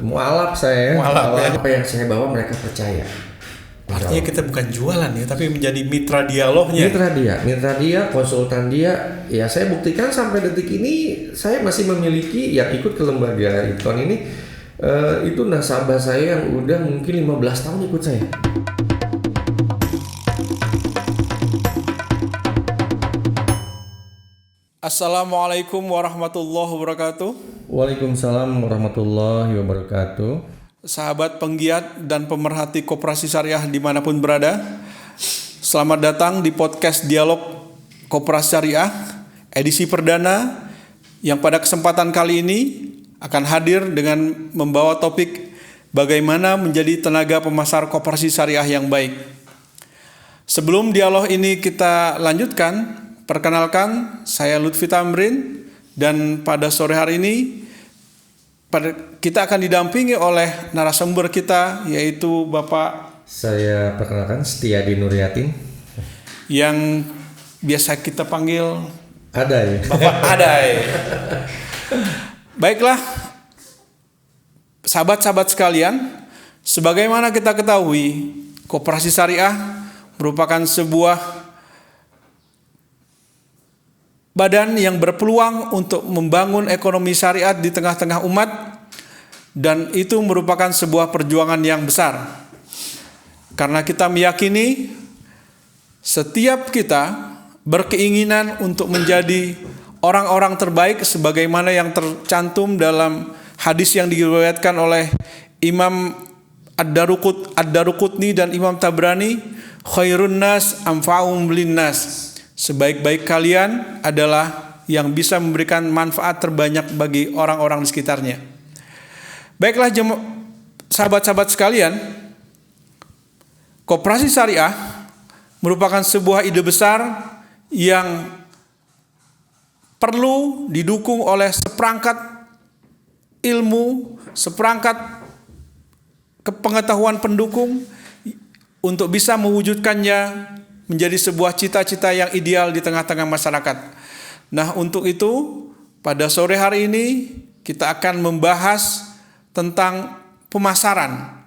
Mualaf saya. Mualaf, ya. Apa yang saya bawa mereka percaya. Artinya kita bukan jualan ya, tapi menjadi mitra dialognya. Mitra dia, konsultan dia. Ya saya buktikan sampai detik ini saya masih memiliki yang ikut ke lembaga Itkon ini. Itu nasabah saya yang udah mungkin 15 tahun ikut saya. Assalamualaikum warahmatullahi wabarakatuh. Waalaikumsalam warahmatullahi wabarakatuh. Sahabat penggiat dan pemerhati koperasi syariah dimanapun berada, selamat datang di podcast Dialog Koperasi Syariah edisi perdana yang pada kesempatan kali ini akan hadir dengan membawa topik bagaimana menjadi tenaga pemasar koperasi syariah yang baik. Sebelum dialog ini kita lanjutkan, perkenalkan saya Lutfi Tamrin, dan pada sore hari ini kita akan didampingi oleh narasumber kita, yaitu Bapak, saya perkenalkan Setiadi Nuryatin, yang biasa kita panggil Adai. Bapak Adai. Baiklah, sahabat-sahabat sekalian, sebagaimana kita ketahui, koperasi syariah merupakan sebuah badan yang berpeluang untuk membangun ekonomi syariat di tengah-tengah umat, dan itu merupakan sebuah perjuangan yang besar. Karena kita meyakini setiap kita berkeinginan untuk menjadi orang-orang terbaik sebagaimana yang tercantum dalam hadis yang diriwayatkan oleh Imam Ad-Daruqutni dan Imam Tabrani, khairun nas anfa'um linnas. Sebaik-baik kalian adalah yang bisa memberikan manfaat terbanyak bagi orang-orang di sekitarnya. Baiklah sahabat-sahabat sekalian, koperasi syariah merupakan sebuah ide besar yang perlu didukung oleh seperangkat ilmu, seperangkat kepengetahuan pendukung untuk bisa mewujudkannya menjadi sebuah cita-cita yang ideal di tengah-tengah masyarakat. Nah, untuk itu pada sore hari ini kita akan membahas tentang pemasaran,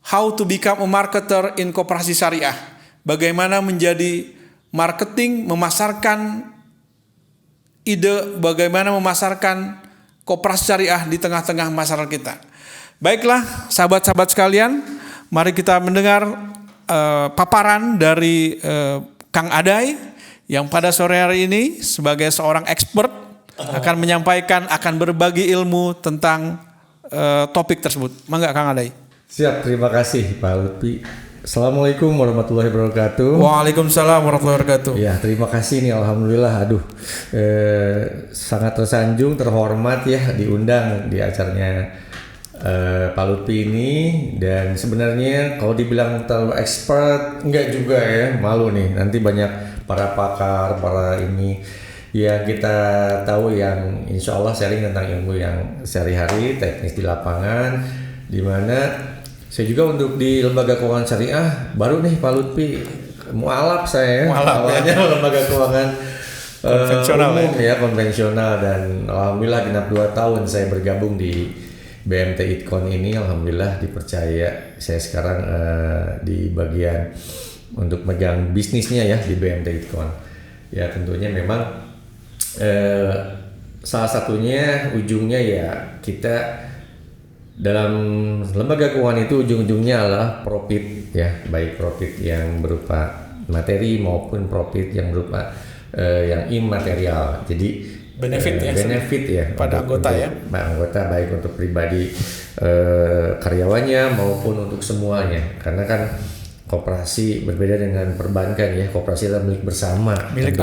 how to become a marketer in koperasi syariah. Bagaimana menjadi marketing, memasarkan ide, bagaimana memasarkan koperasi syariah di tengah-tengah masyarakat kita. Baiklah, sahabat-sahabat sekalian, mari kita mendengar paparan dari Kang Adai yang pada sore hari ini sebagai seorang expert akan menyampaikan, akan berbagi ilmu tentang topik tersebut. Mangga Kang Adai. Siap, terima kasih Pak Lutfi. Assalamualaikum warahmatullahi wabarakatuh. Waalaikumsalam warahmatullahi wabarakatuh. Ya, terima kasih nih, alhamdulillah. Sangat tersanjung, terhormat ya diundang di acaranya Pak Lutfi ini. Dan sebenarnya kalau dibilang terlalu expert enggak juga ya, malu nih, nanti banyak para pakar, para ini ya, kita tahu yang insya Allah sharing tentang ilmu yang sehari-hari, teknis di lapangan, dimana saya juga untuk di lembaga keuangan syariah baru nih Pak Lutfi, mualaf saya awalnya ya. Lembaga keuangan konvensional umum ya, konvensional, dan alhamdulillah genap 2 tahun saya bergabung di BMT Itkon ini. Alhamdulillah dipercaya saya sekarang di bagian untuk megang bisnisnya ya di BMT Itkon. Ya tentunya memang salah satunya ujungnya ya kita dalam lembaga keuangan itu ujung-ujungnya adalah profit ya, baik profit yang berupa materi maupun profit yang berupa yang imaterial. Jadi benefit ya pada anggota ya, anggota, baik untuk pribadi karyawannya maupun untuk semuanya. Karena kan koperasi berbeda dengan perbankan ya, koperasi adalah milik bersama, milik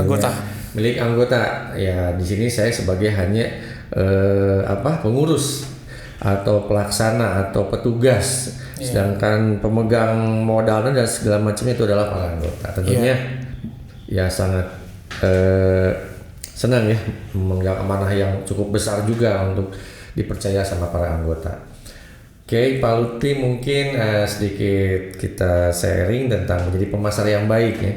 anggota ya. Di sini saya sebagai hanya pengurus atau pelaksana atau petugas, sedangkan pemegang modalnya dan segala macamnya itu adalah para anggota. Tentunya ya sangat senang ya memegang amanah yang cukup besar juga untuk dipercaya sama para anggota. Oke, Pak Lutfi, mungkin sedikit kita sharing tentang menjadi pemasar yang baik ya.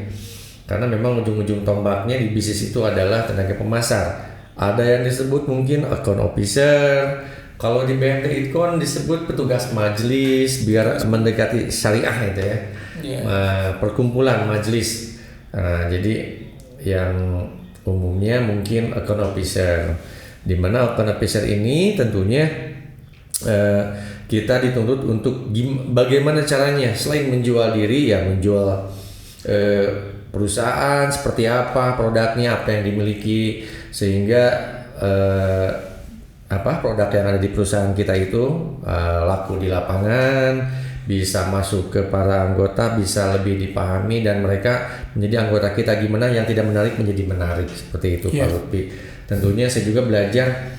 Karena memang ujung-ujung tombaknya di bisnis itu adalah tenaga pemasar. Ada yang disebut mungkin account officer, Kalau di BMT Idkon disebut petugas majelis biar mendekati syariah itu ya. Perkumpulan majelis. Jadi yang umumnya mungkin account officer, di mana account officer ini tentunya kita dituntut untuk bagaimana caranya selain menjual diri ya menjual perusahaan seperti apa, produknya apa yang dimiliki, sehingga produk yang ada di perusahaan kita itu laku di lapangan, bisa masuk ke para anggota, bisa lebih dipahami, dan mereka menjadi anggota kita gimana yang tidak menarik menjadi menarik, seperti itu Pak Lutfi. Tentunya saya juga belajar,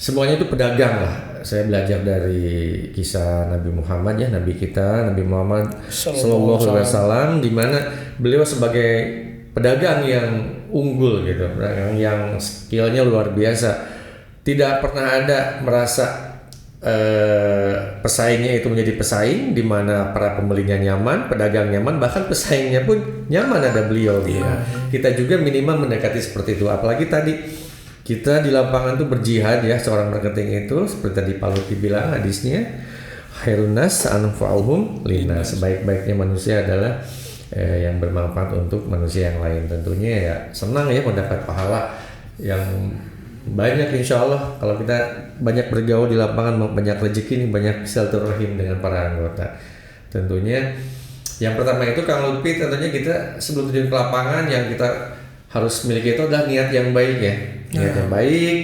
semuanya itu pedagang lah. Saya belajar dari kisah Nabi Muhammad ya, Nabi kita, Nabi Muhammad Sallallahu Alaihi Wasallam, di mana beliau sebagai pedagang yang unggul gitu, pedagang yang skillnya luar biasa, tidak pernah ada merasa pesaingnya itu menjadi pesaing, di mana para pembelinya nyaman, pedagang nyaman, bahkan pesaingnya pun nyaman ada beliau gitu. Kita juga minimal mendekati seperti itu. Apalagi tadi kita di lapangan tuh berjihad ya, seorang marketing itu seperti tadi Pak Lutfi bilang hadisnya, khairun nas anfa'uhum linnas, sebaik-baiknya manusia adalah yang bermanfaat untuk manusia yang lain. Tentunya ya senang ya mendapat pahala yang banyak, insya Allah kalau kita banyak bergaul di lapangan, banyak rezeki nih, banyak silaturahim dengan para anggota. Tentunya yang pertama itu Kang Lutfi, tentunya kita sebelum terjun ke lapangan yang kita harus miliki itu adalah niat yang baik ya. Niat yang baik,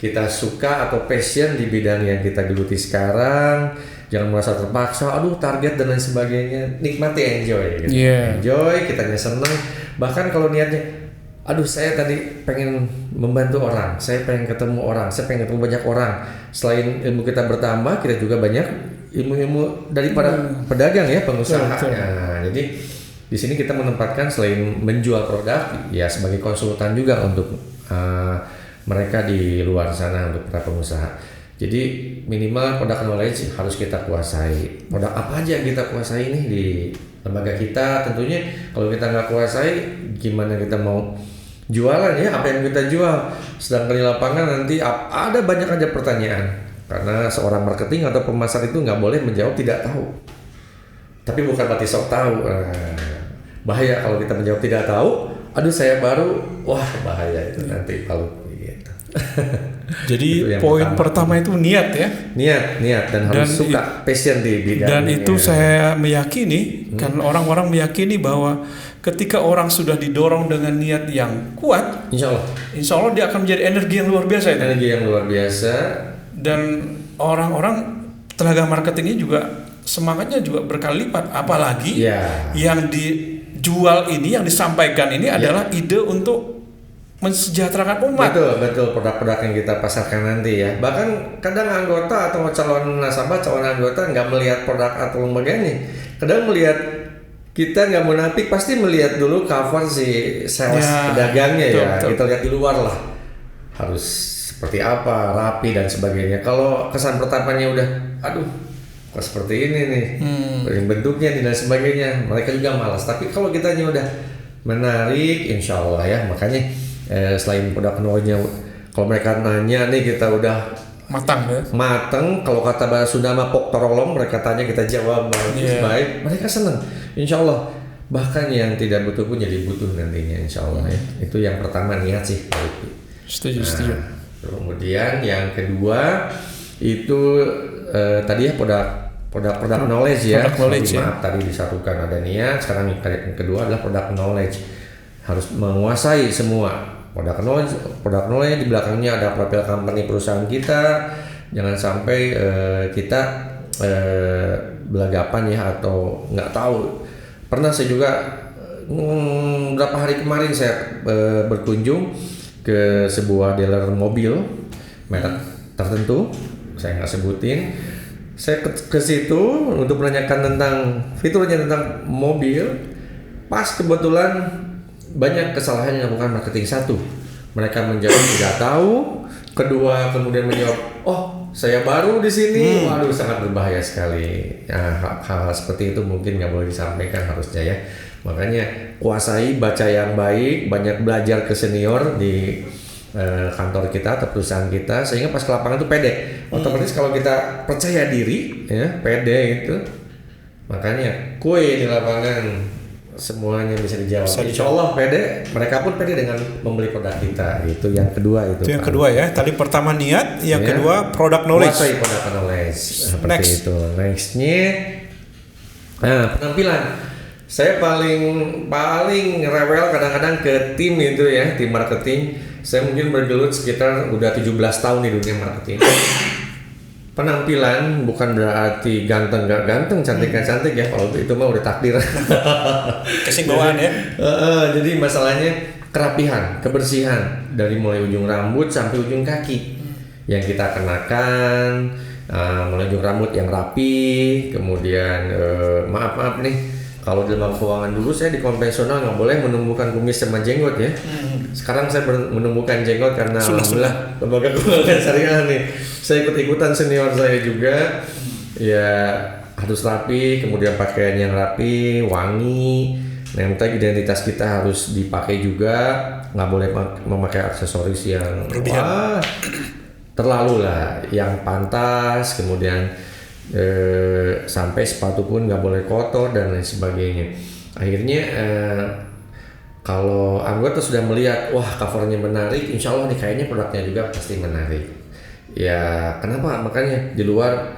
kita suka atau passion di bidang yang kita geluti sekarang, jangan merasa terpaksa, aduh target dan lain sebagainya. Nikmati, enjoy gitu. Enjoy, kitanya seneng. Bahkan kalau niatnya, aduh saya tadi pengen membantu orang, saya pengen ketemu orang, saya pengen ketemu banyak orang. Selain ilmu kita bertambah, kita juga banyak ilmu-ilmu dari para pedagang ya, pengusaha. Nah, jadi di sini kita menempatkan selain menjual produk, ya sebagai konsultan juga untuk mereka di luar sana, untuk para pengusaha. Jadi minimal produk knowledge harus kita kuasai. Produk apa aja yang kita kuasai nih di lembaga kita. Tentunya kalau kita nggak kuasai, gimana kita mau jualan ya, apa yang kita jual. Sedangkan di lapangan nanti ada banyak aja pertanyaan, karena seorang marketing atau pemasar itu nggak boleh menjawab tidak tahu, tapi bukan berarti sok tahu. Bahaya kalau kita menjawab tidak tahu, aduh saya baru, wah bahaya itu nanti kalau gitu. Jadi poin pertama itu niat ya, niat dan harus suka, passion di bidang. Dan itu saya meyakini, kan orang-orang meyakini bahwa ketika orang sudah didorong dengan niat yang kuat, insya Allah dia akan menjadi energi yang luar biasa. Energi yang luar biasa. Dan orang-orang tenaga marketingnya juga semangatnya juga berkali lipat. Apalagi yang dijual ini, yang disampaikan ini adalah ide untuk mensejahterakan umat. Betul, produk-produk yang kita pasarkan nanti ya. Bahkan kadang anggota atau calon nasabah, calon anggota nggak melihat produk atau lembaganya. Kadang melihat, kita nggak munafik, pasti melihat dulu cover si sales pedagangnya. Betul. Kita lihat di luar lah, harus seperti apa, rapi dan sebagainya. Kalau kesan pertamanya udah, aduh kok seperti ini nih, bentuknya dan sebagainya, mereka juga malas. Tapi kalau kitanya udah menarik, insya Allah ya. Makanya selain produk knowledge-nya, kalau mereka nanya nih, kita udah matang. Kalau kata bahasa Sunda mah pok torolong, mereka tanya kita jawab baik, mereka senang, insya Allah. Bahkan yang tidak butuh pun jadi butuh nantinya, insya Allah ya. Itu yang pertama, niat sih. Setuju. Kemudian yang kedua itu tadi ya produk knowledge ya. Maaf tadi disatukan, ada niat. Sekarang yang kedua adalah produk knowledge, harus menguasai semua produk knowledge. Di belakangnya ada profil company perusahaan kita. Jangan sampai kita belagapan ya, atau nggak tahu. Pernah saya juga beberapa hari kemarin saya berkunjung ke sebuah dealer mobil merek tertentu, saya nggak sebutin. Saya ke situ untuk menanyakan tentang fiturnya, tentang mobil. Pas kebetulan banyak kesalahan yang dilakukan marketing. Satu, mereka menjawab tidak tahu. Kedua, kemudian menjawab, oh saya baru di sini. Waduh, sangat berbahaya sekali. Hal seperti itu mungkin nggak boleh disampaikan harusnya ya. Makanya kuasai, baca yang baik, banyak belajar ke senior di kantor kita atau perusahaan kita, sehingga pas ke lapangan itu pede. Otomatis kalau kita percaya diri, ya pede itu, makanya kue di lapangan semuanya bisa dijawab. Insya Allah pede, mereka pun pede dengan membeli produk kita. Itu yang kedua itu. Itu yang kedua ya. Tadi pertama niat, yang kedua product knowledge. Kuasai product knowledge. Seperti itu. Nextnya, penampilan. Saya paling rewel kadang-kadang ke tim itu ya, tim marketing. Saya mungkin bergelut sekitar udah 17 tahun di dunia marketing. Penampilan bukan berarti ganteng gak ganteng, cantik gak cantik ya, kalau itu mah udah takdir. Kesinggauan ya. Jadi masalahnya kerapihan, kebersihan dari mulai ujung rambut sampai ujung kaki yang kita kenakan, mulai ujung rambut yang rapi, kemudian maaf nih. Kalau di lembaga keuangan dulu saya di konvensional nggak boleh menumbuhkan kumis sama jenggot ya. Sekarang saya menumbuhkan jenggot karena alhamdulillah lembaga keuangan syariah nih. Saya ikut-ikutan senior saya juga. Ya harus rapi, kemudian pakaian yang rapi, wangi. Yang penting identitas kita harus dipakai juga. Nggak boleh memakai aksesoris yang terlalu lah, yang pantas. Kemudian sampai sepatu pun nggak boleh kotor dan lain sebagainya. Akhirnya kalau anggota sudah melihat wah covernya menarik, insya Allah nih kayaknya produknya juga pasti menarik. Ya kenapa? Makanya di luar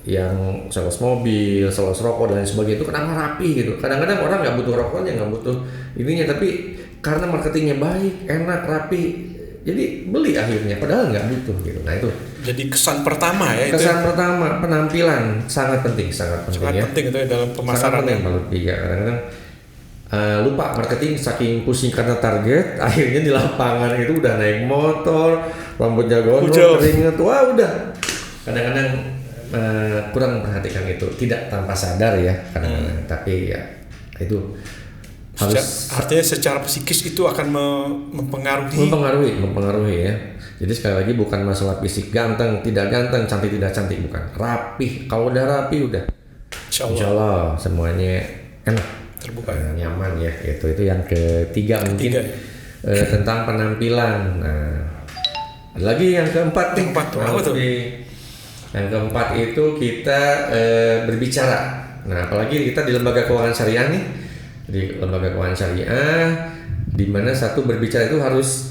yang sales mobil, sales rokok dan lain sebagainya itu kenapa rapi gitu. Kadang-kadang orang nggak butuh rokoknya, nggak butuh ininya, tapi karena marketingnya baik, enak, rapi, jadi beli akhirnya padahal nggak butuh gitu. Nah itu jadi kesan pertama ya. Kesan pertama, penampilan sangat penting sangat ya. penting itu ya dalam pemasaran. Ya kadang-kadang lupa marketing saking pusing karena target, akhirnya di lapangan itu udah naik motor, rambutnya gondrong, keringet, wah udah. Kadang-kadang kurang memperhatikan itu, tidak tanpa sadar ya kadang-kadang. Tapi ya itu harus, artinya secara psikis itu akan mempengaruhi ya. Jadi sekali lagi bukan masalah fisik, ganteng tidak ganteng, cantik tidak cantik, bukan, rapi. Kalau udah rapi udah insya Allah semuanya enak, terbuka, nyaman ya. Itu yang ketiga mungkin tentang penampilan. Nah ada lagi yang keempat nih. Yang keempat itu kita berbicara. Nah apalagi kita di lembaga keuangan syariah nih, di lembaga keuangan syariah, di mana satu berbicara itu harus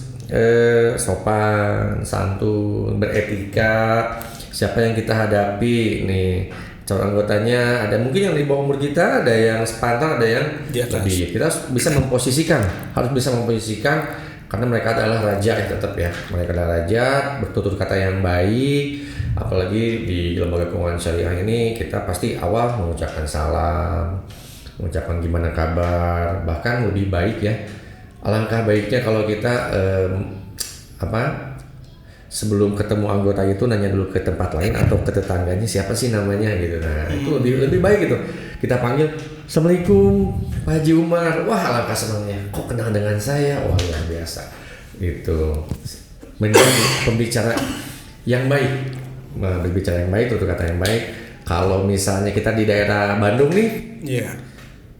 sopan, santun, beretika. Siapa yang kita hadapi nih, calon anggotanya ada mungkin yang di bawah umur kita, ada yang sepantar, ada yang lebih. Kita bisa memposisikan, harus bisa memposisikan karena mereka adalah raja ya, tetap ya. Mereka adalah raja, bertutur kata yang baik. Apalagi di lembaga keuangan syariah ini kita pasti awal mengucapkan salam, mengucapkan gimana kabar, bahkan lebih baik ya. Alangkah baiknya kalau kita sebelum ketemu anggota itu nanya dulu ke tempat lain atau ke tetangganya siapa sih namanya gitu. Nah itu lebih baik gitu. Kita panggil, Assalamualaikum Pak Haji Umar. Wah alangkah senangnya. Kok kenal dengan saya? Wah luar biasa. Gitu. Menjadi pembicara yang baik. Berbicara yang baik, tutur kata yang baik. Kalau misalnya kita di daerah Bandung nih,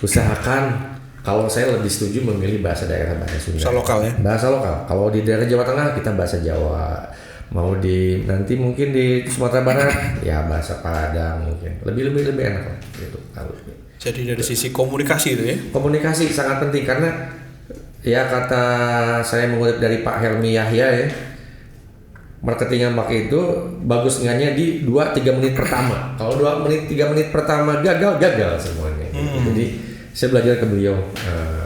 usahakan. Kalau saya lebih setuju memilih bahasa daerah, bahasa Sunda. Bahasa lokal ya? Bahasa lokal. Kalau di daerah Jawa Tengah kita bahasa Jawa. Mau nanti mungkin di Sumatera Barat ya bahasa Padang mungkin. Lebih enak lah gitu. Jadi dari sisi komunikasi itu ya? Komunikasi sangat penting karena ya kata saya mengutip dari Pak Helmi Yahya ya. Marketing yang pakai itu bagus enggaknya di 2-3 menit pertama. Kalau 3 menit pertama gagal semuanya. Gitu. Jadi saya belajar ke beliau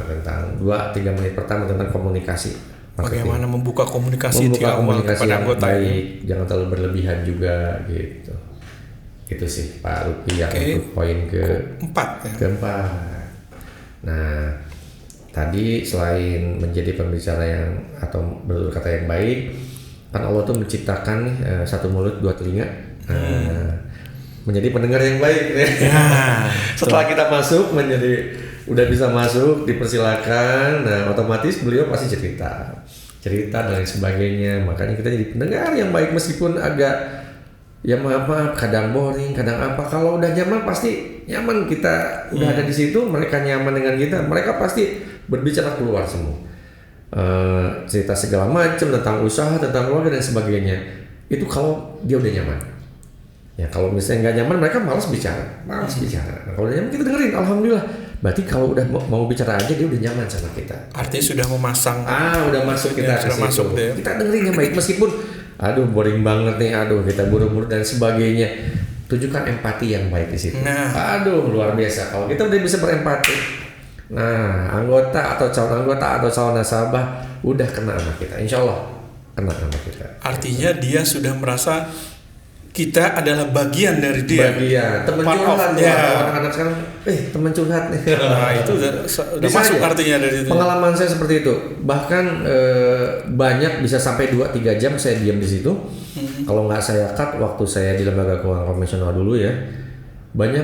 tentang 2-3 menit pertama tentang komunikasi. Marketing. Bagaimana membuka komunikasi kepada anggota baik, jangan terlalu berlebihan juga gitu. Itu sih Pak Lutfi yang untuk poin keempat. Nah tadi selain menjadi pembicara yang atau bertutur kata yang baik, kan Allah tuh menciptakan satu mulut dua telinga. Menjadi pendengar yang baik ya. Setelah kita masuk udah bisa masuk, dipersilakan. Nah otomatis beliau pasti cerita dan lain sebagainya. Makanya kita jadi pendengar yang baik meskipun agak ya maaf kadang boring, kadang apa. Kalau udah nyaman pasti nyaman, kita udah ada di situ, mereka nyaman dengan kita, mereka pasti berbicara keluar semua. cerita segala macam tentang usaha, tentang keluarga dan sebagainya. Itu kalau dia udah nyaman. Ya kalau misalnya nggak nyaman mereka malas bicara. Nah, kalau udah nyaman kita dengerin, alhamdulillah. Berarti kalau udah mau bicara aja dia udah nyaman sama kita. Artinya sudah memasang. Udah masuk kita ke situ. Kita dengerin yang baik meskipun aduh boring banget nih, kita buru-buru dan sebagainya. Tunjukkan empati yang baik di situ. Aduh luar biasa. Kalau kita udah bisa berempati, nah anggota atau calon nasabah udah kena sama kita. Insya Allah kena sama kita. Artinya dia sudah merasa kita adalah bagian dari dia. Teman curhat ya. Anak-anak sekarang, teman curhat nih. Nah itu udah masuk aja. Artinya dari itu. Pengalaman saya seperti itu. Bahkan banyak bisa sampai 2-3 jam saya diam di situ. Kalau nggak saya cut waktu saya di lembaga keuangan konvensional dulu ya, banyak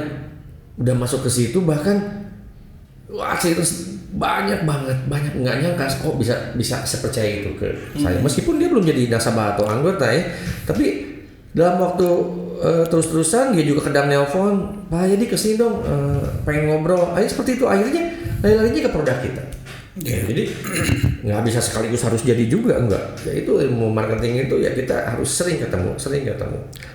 udah masuk ke situ bahkan terus banyak nggak nyangka kok bisa sepercaya itu ke saya. Meskipun dia belum jadi nasabah atau anggota ya, tapi dalam waktu terus-terusan dia juga kadang nelpon, Pak jadi kesini dong, pengen ngobrol. Seperti itu akhirnya lari-larinya ke produk kita. Jadi nggak bisa sekaligus harus jadi juga, enggak. Ya itu ilmu marketing itu ya kita harus sering ketemu.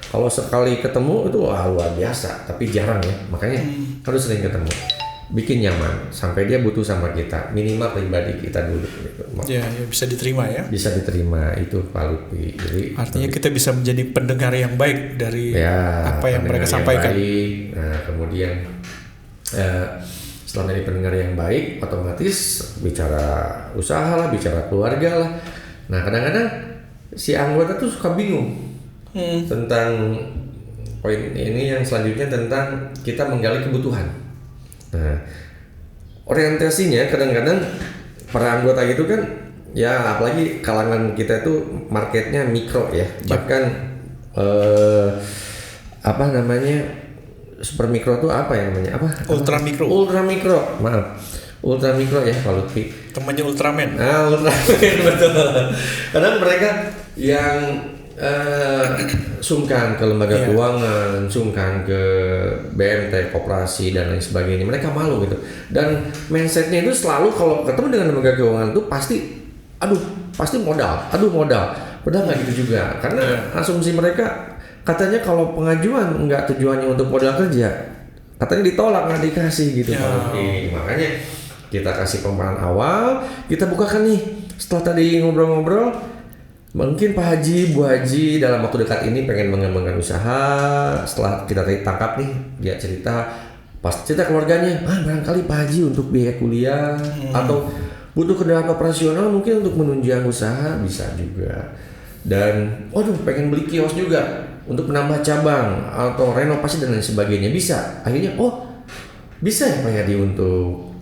Kalau sekali ketemu itu luar biasa, tapi jarang ya. Makanya harus sering ketemu. Bikin nyaman sampai dia butuh sama kita, minimal pribadi kita dulu gitu. Ya bisa diterima ya. Bisa diterima itu Pak Lutfi. Jadi artinya kita bisa menjadi pendengar yang baik dari apa yang mereka sampaikan. Baik. Nah kemudian setelah dari pendengar yang baik, otomatis bicara usaha lah, bicara keluarga lah. Nah kadang-kadang si anggota tuh suka bingung tentang poin ini yang selanjutnya tentang kita menggali kebutuhan. Nah, orientasinya kadang-kadang para anggota itu kan ya apalagi kalangan kita itu marketnya mikro ya. Bahkan super mikro tuh apa yang namanya? Ultra mikro. Maaf. Ultra mikro ya Pak Lutfi. Temannya Ultraman. Ultraman betul. Kadang mereka yang sungkan ke lembaga keuangan, sungkan ke BMT, koperasi dan lain sebagainya. Mereka malu gitu. Dan mindsetnya itu selalu kalau ketemu dengan lembaga keuangan itu pasti modal. Padahal nggak gitu juga. Karena asumsi mereka katanya kalau pengajuan nggak tujuannya untuk modal kerja, katanya ditolak nggak dikasih gitu. Makanya kita kasih pemahaman awal, kita bukakan nih. Setelah tadi ngobrol-ngobrol, mungkin Pak Haji, Bu Haji dalam waktu dekat ini pengen mengembangkan usaha. Setelah kita tangkap nih, dia cerita keluarganya, barangkali Pak Haji untuk biaya kuliah atau butuh kendaraan operasional mungkin untuk menunjang usaha bisa juga. Dan pengen beli kios juga untuk menambah cabang atau renovasi dan lain sebagainya bisa. Akhirnya bisa ya Pak Haji untuk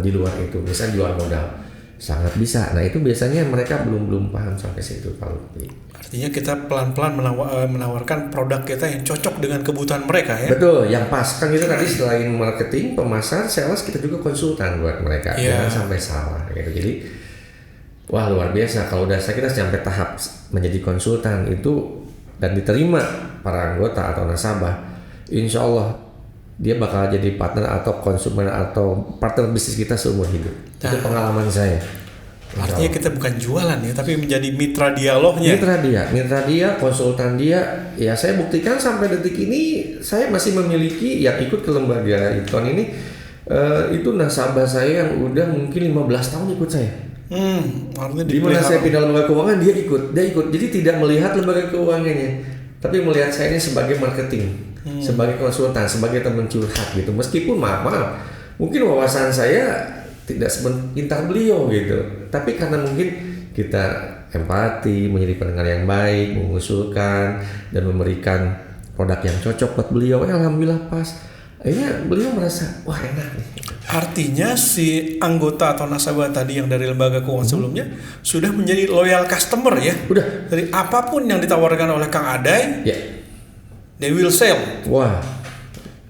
di luar itu, bisa di luar modal. Sangat bisa. Nah itu biasanya mereka belum paham sampai situ Pak Lutfi. Artinya kita pelan-pelan menawarkan produk kita yang cocok dengan kebutuhan mereka ya. Betul, yang pas kan kita tadi selain marketing, pemasaran, sales kita juga konsultan buat mereka. Jangan sampai salah gitu. Jadi luar biasa kalau udah kita sampai tahap menjadi konsultan itu dan diterima para anggota atau nasabah, insya Allah dia bakal jadi partner atau konsumen atau partner bisnis kita seumur hidup. Itu pengalaman saya. Artinya kita bukan jualan ya, tapi menjadi mitra dialognya. Mitra dia, konsultan dia. Ya saya buktikan sampai detik ini saya masih memiliki yang ikut ke lembaga Ipton ini itu nasabah saya yang udah mungkin 15 tahun ikut saya. Di mana saya pindah lembaga keuangan dia ikut. Jadi tidak melihat lembaga keuangannya, tapi melihat saya ini sebagai marketing. Sebagai konsultan, sebagai teman curhat gitu. Meskipun maaf, mungkin wawasan saya tidak sepintar beliau gitu. Tapi karena mungkin kita empati, menjadi pendengar yang baik, mengusulkan dan memberikan produk yang cocok buat beliau, alhamdulillah pas. Akhirnya beliau merasa enak nih. Artinya si anggota atau nasabah tadi yang dari lembaga keuangan sebelumnya sudah menjadi loyal customer ya. Udah. Dari apapun yang ditawarkan oleh Kang Aday. They will sell. Wah,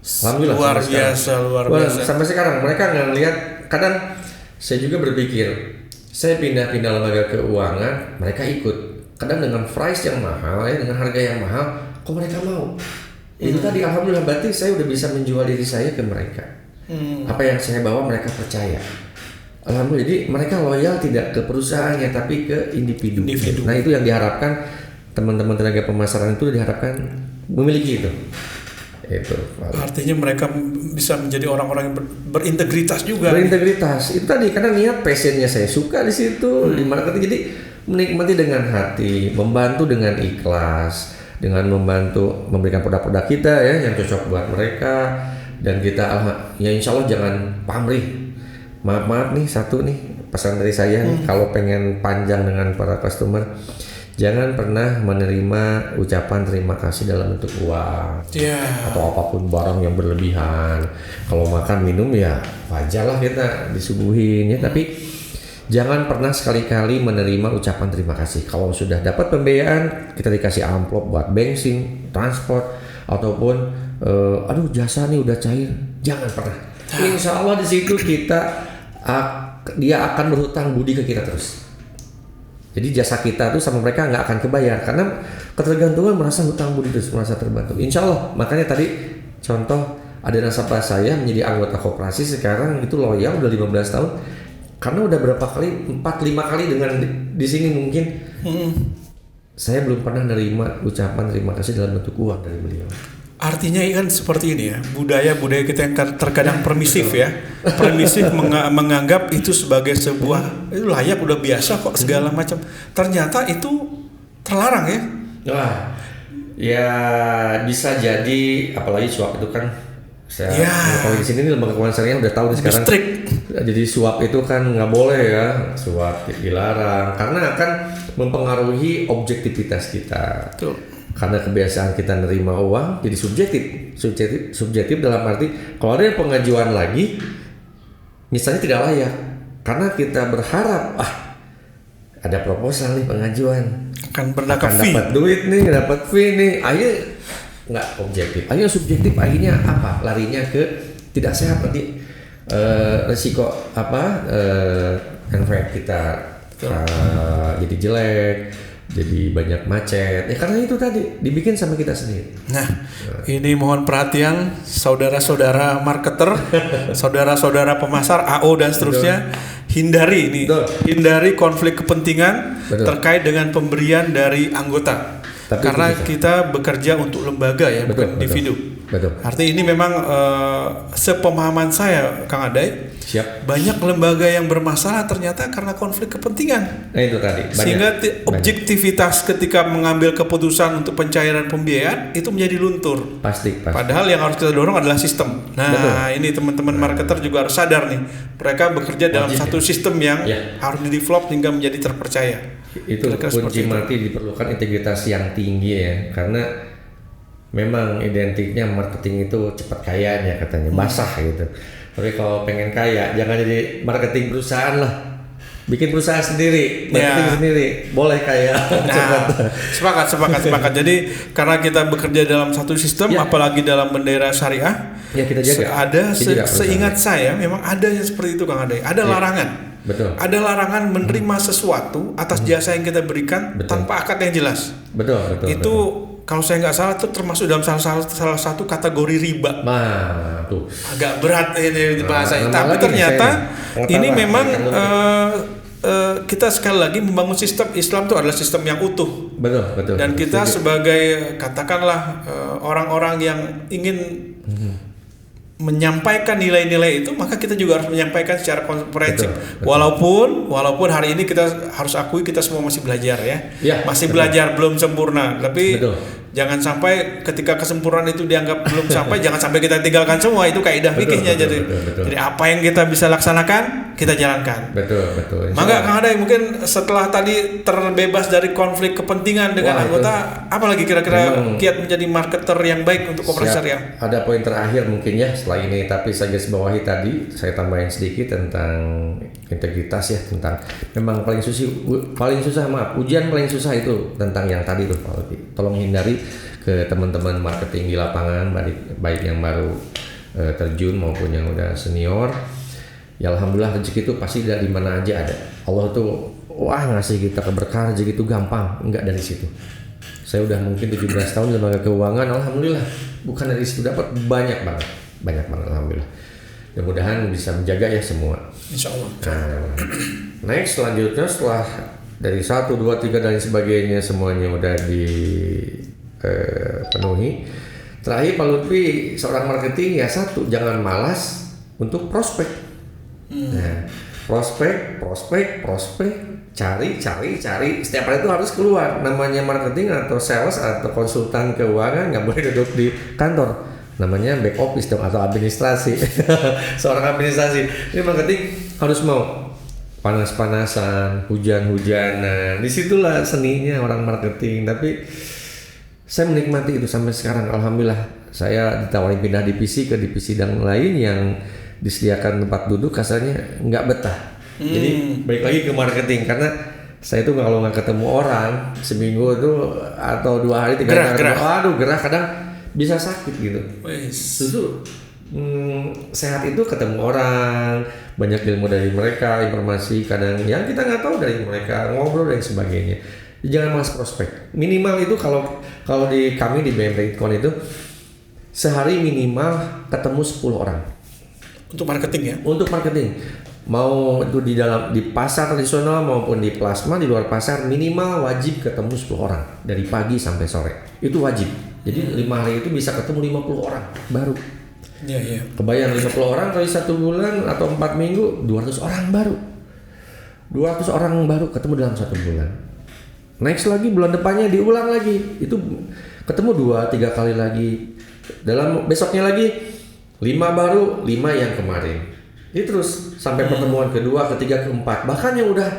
alhamdulillah. Luar biasa. Sampai sekarang mereka nggak lihat. Kadang saya juga berpikir, saya pindah lembaga keuangan, mereka ikut. Kadang dengan price yang mahal, dengan harga yang mahal, kok mereka mau? Itu tadi alhamdulillah berarti saya udah bisa menjual diri saya ke mereka. Apa yang saya bawa mereka percaya. Alhamdulillah, jadi mereka loyal tidak ke perusahaannya tapi ke individu. Individu. Nah itu yang diharapkan teman-teman tenaga pemasaran itu diharapkan memiliki itu. Itu. Artinya mereka bisa menjadi orang-orang yang berintegritas juga. Berintegritas itu tadi karena niat passionnya saya suka di situ di marketing, jadi menikmati dengan hati, membantu dengan ikhlas, dengan membantu memberikan produk-produk kita ya yang cocok buat mereka, dan kita ya insya Allah jangan pamrih. Maaf nih satu nih pesan dari saya nih, kalau pengen panjang dengan para customer, jangan pernah menerima ucapan terima kasih dalam bentuk uang atau apapun barang yang berlebihan. Kalau makan minum ya wajarlah kita disuguhin ya, tapi jangan pernah sekali-kali menerima ucapan terima kasih. Kalau sudah dapat pembiayaan, kita dikasih amplop buat bensin, transport, ataupun aduh jasa nih udah cair, jangan pernah. Insya Allah di situ dia akan berhutang budi ke kita terus. Jadi jasa kita tuh sama mereka nggak akan kebayar karena ketergantungan, merasa hutang budi terus, merasa terbantu. Insya Allah, makanya tadi contoh ada nasabah saya menjadi anggota koperasi sekarang itu loyal udah 15 tahun karena udah berapa kali 4-5 kali dengan di sini mungkin saya belum pernah nerima ucapan terima kasih dalam bentuk uang dari beliau. Artinya kan seperti ini ya, budaya kita yang terkadang permisif ya, permisif menganggap itu sebagai sebuah itu layak, udah biasa kok segala macam. Ternyata itu terlarang ya. Wah, ya bisa jadi, apalagi suap itu kan saya kalau di sini nih lembaga keuangan syariah udah tahu nih sekarang. Strict. Jadi suap itu kan nggak boleh ya, suap dilarang karena akan mempengaruhi objektivitas kita. Betul. Karena kebiasaan kita nerima uang jadi subjektif dalam arti kalau ada pengajuan lagi misalnya tidak layak karena kita berharap ada proposal nih pengajuan akan dapat duit nih, dapat fee nih, akhirnya nggak objektif, akhirnya subjektif, akhirnya apa, larinya ke tidak sehat, nanti resiko efek kita jadi jelek, jadi banyak macet ya karena itu tadi dibikin sama kita sendiri. Nah, ini mohon perhatian saudara-saudara marketer, saudara-saudara pemasar, AO dan seterusnya. Hindari konflik kepentingan terkait dengan pemberian dari anggota. Tapi karena kita bekerja untuk lembaga ya, bukan individu. Betul. Artinya ini memang sepemahaman saya, Kang Adai. Siap. Banyak lembaga yang bermasalah ternyata karena konflik kepentingan. Nah itu tadi. Sehingga objektivitas ketika mengambil keputusan untuk pencairan pembiayaan itu menjadi luntur. Pasti. Padahal yang harus kita dorong adalah sistem. Nah, ini teman-teman marketer juga harus sadar nih. Mereka bekerja dalam satu sistem yang harus di-develop hingga menjadi terpercaya. Itu kunci mati, diperlukan integritas yang tinggi ya, karena memang identiknya marketing itu cepat kayanya katanya, basah gitu. Tapi kalau pengen kaya jangan jadi marketing perusahaan lah, bikin perusahaan sendiri, marketing sendiri, boleh kaya. Nah, sepakat. Jadi karena kita bekerja dalam satu sistem, apalagi dalam bendera syariah, kita jaga. Seingat saya memang ada yang seperti itu, Kang Adai. Ada larangan. Betul. Ada larangan menerima sesuatu atas jasa yang kita berikan tanpa akad yang jelas. Betul. Itu kalau saya nggak salah itu termasuk dalam salah satu kategori riba. Nah, tuh. Agak berat ini bahasanya. Tapi ternyata ini memang kita sekali lagi membangun sistem Islam itu adalah sistem yang utuh. Betul. Dan kita sebagai katakanlah orang-orang yang ingin menyampaikan nilai-nilai itu, maka kita juga harus menyampaikan secara komprehensif. Walaupun hari ini kita harus akui kita semua masih belajar ya. Masih belajar, belum sempurna. Tapi jangan sampai ketika kesempurnaan itu dianggap belum sampai, jangan sampai kita tinggalkan semua. Itu kaidah fikihnya. Jadi apa yang kita bisa laksanakan, kita jalankan. Betul. Maka Kang Adai mungkin setelah tadi terbebas dari konflik kepentingan dengan anggota, apalagi kira-kira kiat menjadi marketer yang baik untuk koperasi syariah? Ada poin terakhir mungkin ya setelah ini, tapi saya garis bawahi tadi, saya tambahin sedikit tentang integritas ya, tentang memang ujian paling susah itu tentang yang tadi tuh Pak Lutfi. Tolong hindari ke teman-teman marketing di lapangan, baik yang baru terjun maupun yang udah senior. Ya alhamdulillah rezeki itu pasti dari mana aja ada. Allah tuh ngasih kita keberkahan, rezeki itu gampang, enggak dari situ. Saya udah mungkin 17 tahun lembaga keuangan, alhamdulillah bukan dari situ dapat banyak banget alhamdulillah. Mudah-mudahan bisa menjaga ya semua. Insya Allah. Next selanjutnya setelah dari 1, 2, 3 dan sebagainya semuanya udah dipenuhi. Terakhir Pak Lutfi seorang marketing ya satu, jangan malas untuk prospek. Nah, prospek, cari. Setiap hari itu harus keluar. Namanya marketing atau sales atau konsultan keuangan nggak boleh duduk di kantor. Namanya back office dong atau administrasi. Seorang administrasi. Ini marketing harus mau panas-panasan, hujan-hujanan. Disitulah seninya orang marketing. Tapi saya menikmati itu sampai sekarang. Alhamdulillah. Saya ditawarin pindah divisi ke divisi yang lain yang disediakan tempat duduk, kasarnya nggak betah. Jadi balik lagi ke marketing karena saya itu kalau nggak ketemu orang seminggu itu atau 2 hari 3 hari, aduh gerah kadang bisa sakit gitu. Justru sehat itu ketemu orang, banyak ilmu dari mereka, informasi kadang yang kita nggak tahu dari mereka, ngobrol dan sebagainya. Jangan malas prospek. Minimal itu kalau di kami di BMT Icon itu sehari minimal ketemu 10 orang. Untuk marketing ya? Untuk marketing. Mau itu di pasar tradisional maupun di plasma di luar pasar minimal wajib ketemu 10 orang dari pagi sampai sore. Itu wajib. Jadi 5 hari itu bisa ketemu 50 orang baru. Iya. Kebayang 50 orang kali 1 bulan atau 4 minggu 200 orang baru. 200 orang baru ketemu dalam 1 bulan. Next lagi bulan depannya diulang lagi. Itu ketemu 2-3 kali lagi. Dalam besoknya lagi 5 baru, 5 yang kemarin. Itu terus sampai pertemuan kedua, ketiga, keempat. Bahkan yang udah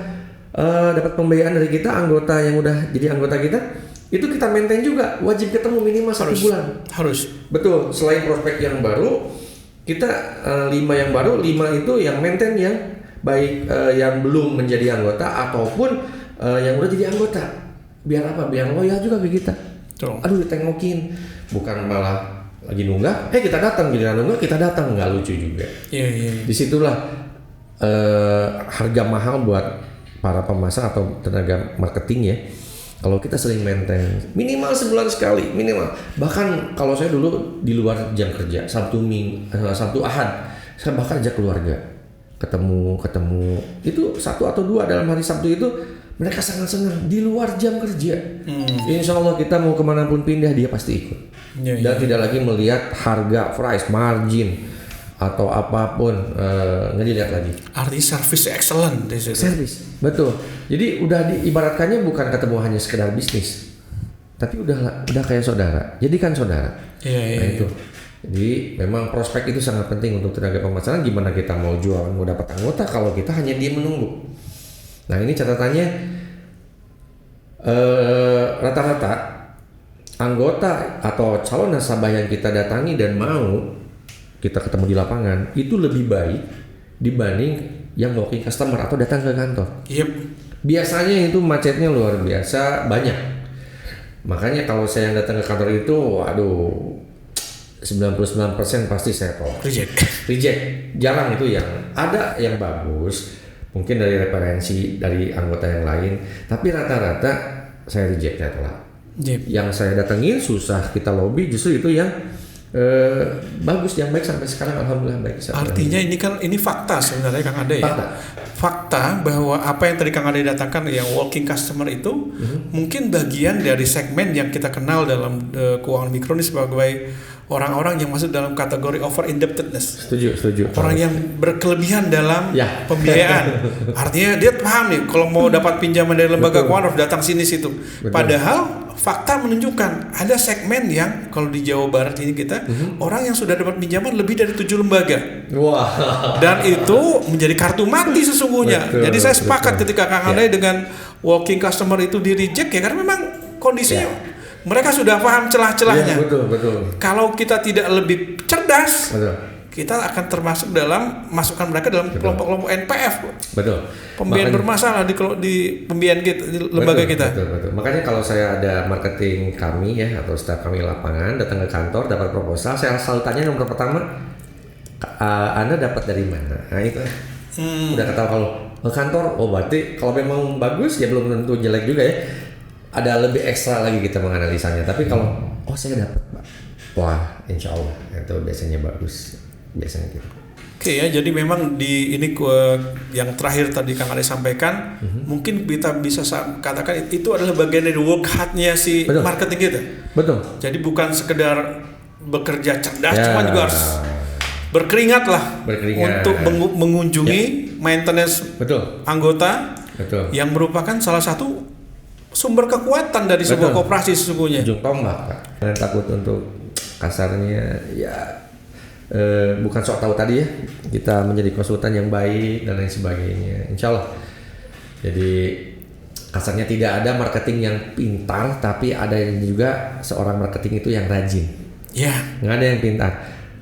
dapat pembiayaan dari kita, anggota yang udah jadi anggota kita, itu kita maintain juga. Wajib ketemu minimal 1 bulan. Harus. Betul. Selain prospek yang baru, kita 5 yang baru, 5 itu yang maintain yang baik yang belum menjadi anggota ataupun yang udah jadi anggota. Biar apa? Biar loyal juga ke kita. Betul. Aduh ditengokin, bukan malah lagi nunggak, kita datang, giliran nunggak kita datang, nggak lucu juga. Iya. Disitulah harga mahal buat para pemasar atau tenaga marketing ya. Kalau kita sering maintain, minimal sebulan sekali, minimal. Bahkan kalau saya dulu di luar jam kerja, Sabtu Ahad, saya bahkan ajak keluarga, ketemu. Itu 1 atau 2 dalam hari Sabtu itu mereka sangat senang di luar jam kerja. Insya Allah kita mau kemanapun pindah dia pasti ikut. Dan tidak lagi melihat harga, price, margin atau apapun, nggak dilihat lagi. Artinya service excellent. Service, betul. Jadi udah diibaratkannya bukan ketemu hanya sekedar bisnis, tapi udah kayak saudara. Jadi kan saudara. Iya. Itu. Jadi memang prospek itu sangat penting untuk tenaga pemasaran. Gimana kita mau jualan, mau dapat anggota kalau kita hanya diam menunggu. Nah ini catatannya rata-rata anggota atau calon nasabah yang kita datangi dan mau kita ketemu di lapangan itu lebih baik dibanding yang walking customer atau datang ke kantor. Yep. Biasanya itu macetnya luar biasa banyak. Makanya kalau saya datang ke kantor itu, waduh, 99% pasti saya tolak. Reject. Jarang itu yang ada yang bagus. Mungkin dari referensi dari anggota yang lain, tapi rata-rata saya reject, saya tolak. Yang saya datengin susah kita lobby, justru itu yang bagus, yang baik sampai sekarang alhamdulillah baik. Artinya ini fakta sebenarnya Kang Ade ya. Fakta bahwa apa yang tadi Kang Ade datangkan yang walking customer itu mungkin bagian dari segmen yang kita kenal dalam keuangan mikro ini sebagai orang-orang yang masuk dalam kategori over indebtedness. Setuju. Orang yang berkelebihan dalam pembiayaan. Artinya dia paham nih kalau mau dapat pinjaman dari lembaga keuangan harus datang sini situ. Padahal fakta menunjukkan ada segmen yang kalau di Jawa Barat ini kita orang yang sudah dapat pinjaman lebih dari 7 lembaga. Wah. Dan itu menjadi kartu mati sesungguhnya. Jadi saya sepakat ketika Kang Ade dengan walking customer itu di reject ya karena memang kondisinya mereka sudah paham celah-celahnya. Betul. Kalau kita tidak lebih cerdas, kita akan termasuk dalam masukkan mereka dalam kelompok-kelompok NPF. Betul. Pembiayaan bermasalah di pembiayaan kita, di lembaga kita. Betul. Makanya kalau saya ada marketing kami ya atau staf kami lapangan datang ke kantor dapat proposal, saya selalu tanya nomor pertama, Anda dapat dari mana? Nah itu udah ketahui kalau ke kantor, berarti kalau memang bagus ya belum tentu jelek juga ya. Ada lebih ekstra lagi kita menganalisanya. Tapi kalau saya dapat Pak, wah insya Allah itu biasanya bagus, biasanya gitu. Oke ya, jadi memang di ini yang terakhir tadi Kang Ade sampaikan, mungkin kita bisa katakan itu adalah bagian dari work hard-nya si Betul. marketing kita. Betul. Jadi bukan sekedar bekerja cerdas, Ya. cuma juga harus berkeringat lah Berkeringat. untuk mengunjungi maintenance Betul. anggota Betul. yang merupakan salah satu sumber kekuatan dari sebuah Betul. koperasi sesungguhnya. Ujung tombak, Pak. Jangan takut untuk kasarnya ya bukan sok tahu tadi ya, kita menjadi konsultan yang baik dan lain sebagainya, insya Allah. Jadi kasarnya tidak ada marketing yang pintar, tapi ada yang juga seorang marketing itu yang rajin. Ya, Nggak ada yang pintar.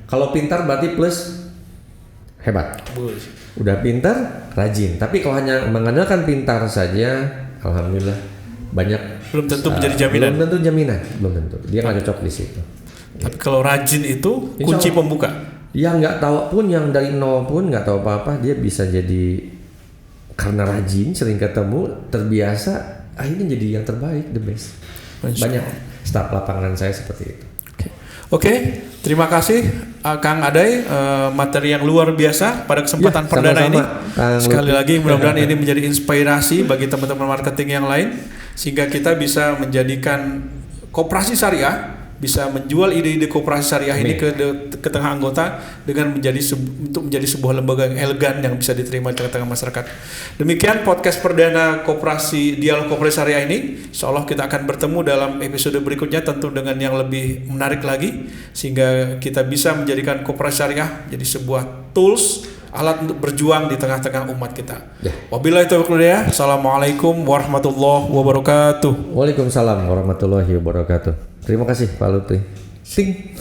Kalau pintar berarti plus hebat. Udah pintar, rajin. Tapi kalau hanya mengandalkan pintar saja, alhamdulillah banyak belum tentu menjadi jaminan. Belum tentu jaminan, belum tentu. Dia nggak cocok di situ. Tapi kalau rajin itu Insya kunci Allah. pembuka. Yang nggak tahu pun, yang dari nol pun nggak tahu apa-apa, dia bisa jadi karena rajin, sering ketemu, terbiasa, akhirnya jadi yang terbaik, the best. Insya Banyak staf lapangan saya seperti itu. Oke, terima kasih Kang Adai, materi yang luar biasa pada kesempatan Ya, perdana sama-sama, ini. Kang Sekali Lutfi. lagi mudah-mudahan ini menjadi inspirasi bagi teman-teman marketing yang lain, sehingga kita bisa menjadikan koperasi syariah, bisa menjual ide-ide koperasi syariah ini ke tengah anggota dengan untuk menjadi sebuah lembaga yang elegan yang bisa diterima di tengah masyarakat. Demikian podcast perdana koperasi dialog koperasi syariah ini. Insyaallah kita akan bertemu dalam episode berikutnya, tentu dengan yang lebih menarik lagi, sehingga kita bisa menjadikan koperasi syariah jadi sebuah tools, alat untuk berjuang di tengah-tengah umat kita. Ya. Wabillahi taufiq wal hidayah. Assalamualaikum warahmatullahi wabarakatuh. Waalaikumsalam warahmatullahi wabarakatuh. Terima kasih Pak Lutfi. Sing.